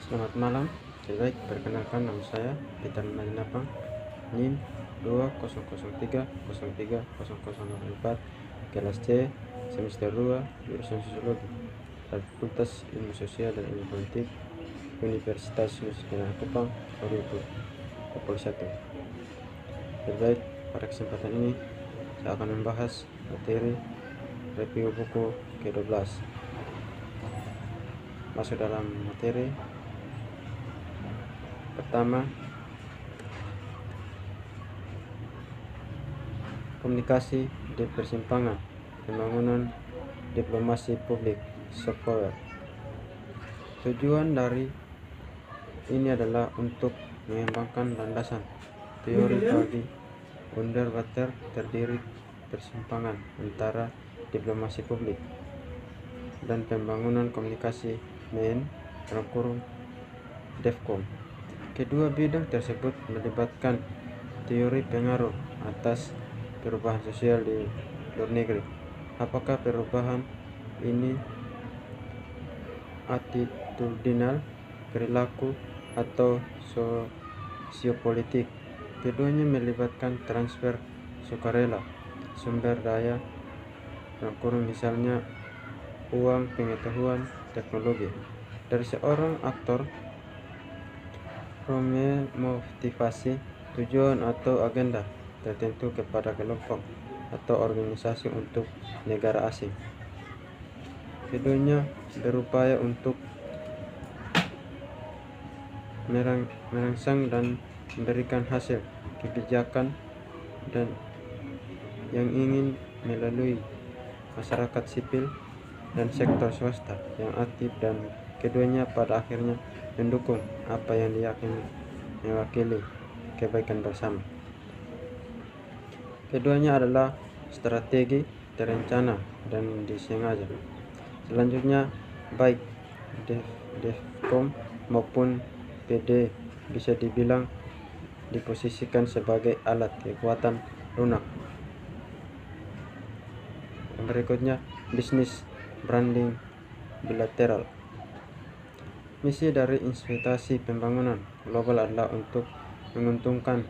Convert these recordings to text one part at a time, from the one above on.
Selamat malam, baik, perkenalkan nama saya Peter Nadinapang, NIM 2003030084, kelas C, semester 2, jurusan Sosiologi, Fakultas Ilmu Sosial dan Ilmu Politik, Universitas Nusa Kupang, 2021. Baik, pada kesempatan ini saya akan membahas materi review buku ke-12. Masuk dalam materi. Pertama, komunikasi di persimpangan, pembangunan diplomasi publik, soft power. Tujuan dari ini adalah untuk mengembangkan landasan teori bagi Underwater terdiri persimpangan antara diplomasi publik dan pembangunan komunikasi DEFCOM. Kedua bidang tersebut melibatkan teori pengaruh atas perubahan sosial di luar negeri. Apakah perubahan ini attitudinal, perilaku, atau sosiopolitik? Keduanya melibatkan transfer sukarela, sumber daya, misalnya uang, pengetahuan, teknologi, dari seorang aktor, memotivasi tujuan atau agenda tertentu kepada kelompok atau organisasi untuk negara asing. Keduanya berupaya untuk merangsang dan memberikan hasil kebijakan dan yang ingin melalui masyarakat sipil dan sektor swasta yang aktif, dan keduanya pada akhirnya mendukung apa yang diyakini mewakili kebaikan bersama. Keduanya adalah strategi terencana dan disengaja. Selanjutnya, baik DEFCOM maupun PD bisa dibilang diposisikan sebagai alat kekuatan lunak. Berikutnya, bisnis branding bilateral. Misi dari investasi pembangunan global adalah untuk menguntungkan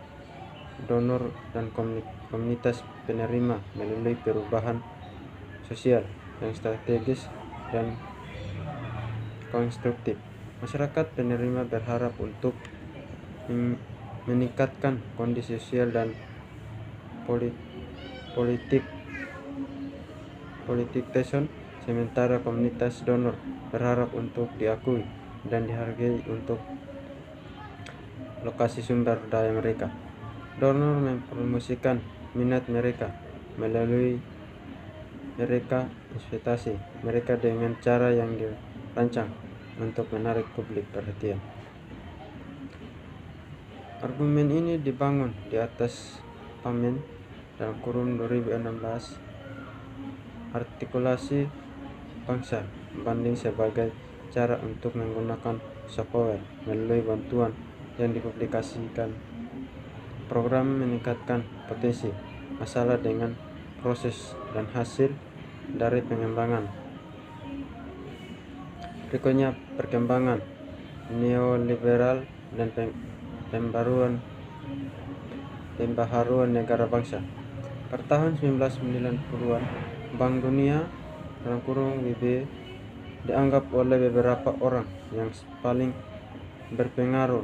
donor dan komunitas penerima melalui perubahan sosial yang strategis dan konstruktif. Masyarakat penerima berharap untuk meningkatkan kondisi sosial dan politik, sementara komunitas donor berharap untuk diakui dan dihargai untuk lokasi sumber daya mereka. Donor mempromosikan minat mereka melalui mereka investasi mereka dengan cara yang dirancang untuk menarik publik perhatian. Argumen ini dibangun di atas Pamen dalam kurun 2016, artikulasi bangsa banding sebagai cara untuk menggunakan soft power melalui bantuan yang dipublikasikan. Program meningkatkan potensi masalah dengan proses dan hasil dari pengembangan. Berikutnya, perkembangan neoliberal dan pembaharuan negara bangsa. Per tahun 1990-an, Bank Dunia (WB) dianggap oleh beberapa orang yang paling berpengaruh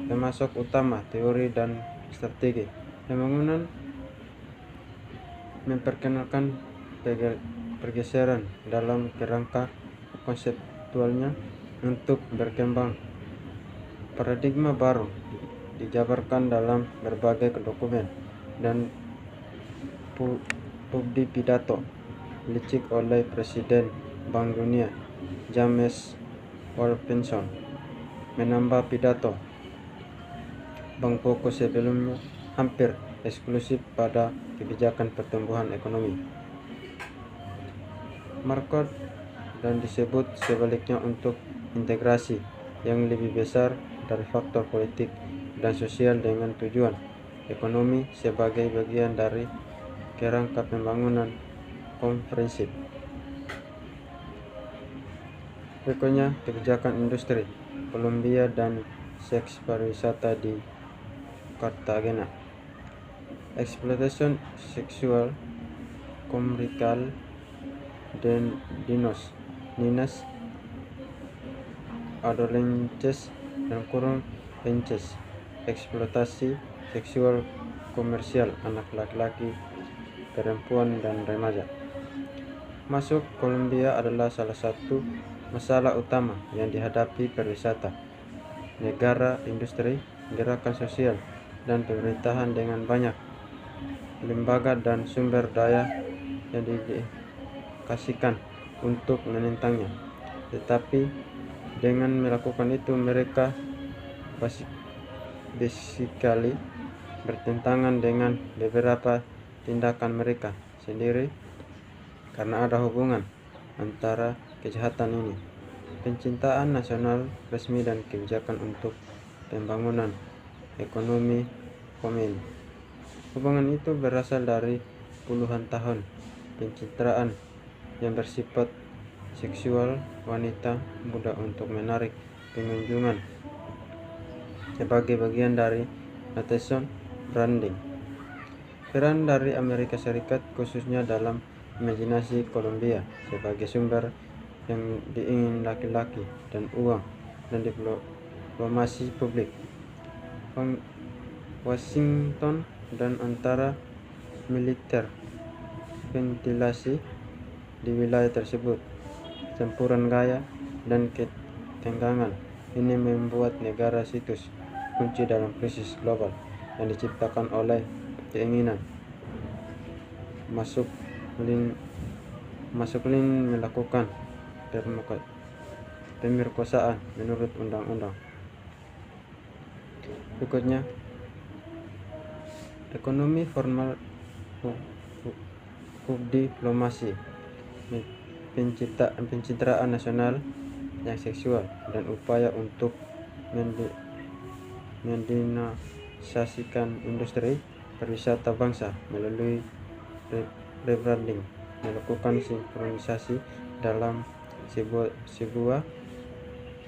pemasok utama teori dan strategi pembangunan, memperkenalkan pergeseran dalam kerangka konseptualnya untuk berkembang. Paradigma baru dijabarkan dalam berbagai dokumen dan publi pidato licik oleh Presiden Bank Dunia James Wolfenson. Menambah pidato Bank fokus sebelumnya hampir eksklusif pada kebijakan pertumbuhan ekonomi market dan disebut sebaliknya untuk integrasi yang lebih besar dari faktor politik dan sosial dengan tujuan ekonomi sebagai bagian dari kerangka pembangunan komprehensif. Berikutnya, kebijakan industri Kolombia dan seks pariwisata di Cartagena. Eksploitasi seksual komersial dan ninas, adolescentes dan kurang pences. Eksploitasi seksual komersial anak laki-laki, perempuan, dan remaja. Masuk Kolombia adalah salah satu masalah utama yang dihadapi pariwisata, negara industri, gerakan sosial, dan pemerintahan dengan banyak lembaga dan sumber daya yang didedikasikan untuk menentangnya. Tetapi dengan melakukan itu mereka basically bertentangan dengan beberapa tindakan mereka sendiri karena ada hubungan antara kejahatan ini, pencintaan nasional resmi, dan kebijakan untuk pembangunan ekonomi komunal. Hubungan itu berasal dari puluhan tahun pencitraan yang bersifat seksual wanita muda untuk menarik pengunjungan sebagai bagian dari attention branding. Peran dari Amerika Serikat khususnya dalam imajinasi Kolombia sebagai sumber yang diingin laki-laki dan uang dan diplomasi publik Washington dan antara militer ventilasi di wilayah tersebut, campuran gaya dan ketegangan ini membuat negara situs kunci dalam krisis global yang diciptakan oleh keinginan Maskulin melakukan pemerkosaan menurut undang-undang. Berikutnya, ekonomi formal, diplomasi, pencitraan nasional yang seksual, dan upaya untuk mendinamisasikan industri pariwisata bangsa melalui rebranding, melakukan sinkronisasi dalam sebuah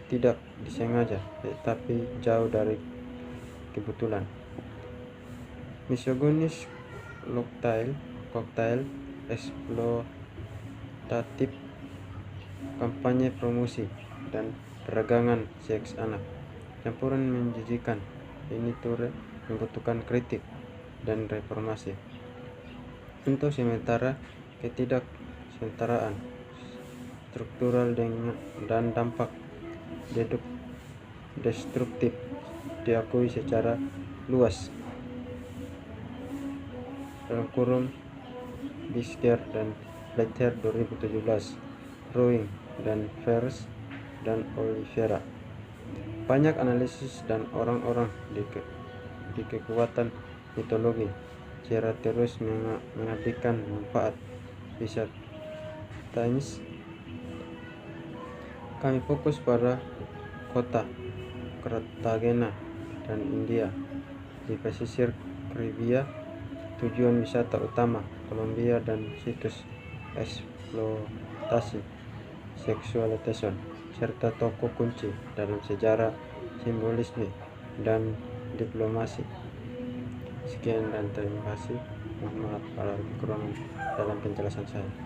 tidak disengaja tetapi jauh dari kebetulan. Misoginis cocktail eksploitatif, kampanye promosi dan perdagangan seks anak, campuran menjijikan ini turut membutuhkan kritik dan reformasi. Untuk sementara, ketidaksetaraan struktural dan dampak destruktif diakui secara luas. Bisker dan Blatter 2017, Rowing dan Fers dan Oliveira. Banyak analisis dan orang-orang di kekuatan mitologi cara terus mengabdikan manfaat Bizantium. Kami fokus pada kota Cartagena dan India di pesisir Karibia, tujuan wisata utama Kolombia, dan situs eksploitasi seksualitas serta tokoh kunci dalam sejarah, simbolisme, dan diplomasi. Sekian dan terima kasih. Mohon maaf kalau kekurangan dalam penjelasan saya.